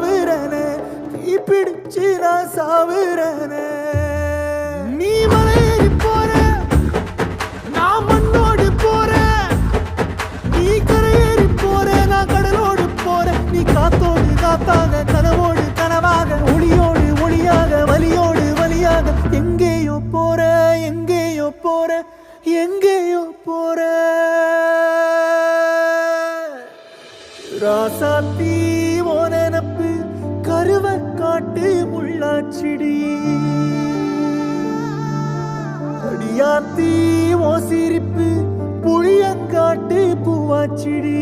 சாவுறனே தீ பிடிச்சு நான் சாவுறனே நீ மலையேறி போற நான் மண்ணோடு போறேன் நீ கரையேறி போற நான் கடலோடு போறேன் நீ காத்தோடு காத்தாக கனவோடு கனவாக ஒளியோடு ஒளியாக வலியோடு வலியாக எங்கேயோ போற எங்கேயோ போற எங்கேயோ போற ராசாத்தி ஓ நினப்பு கருவ காட்டு முள்ளாச்சிடி அடியாத்தி ஓ சிரிப்பு புளியங்காட்டு பூவாச்சிடி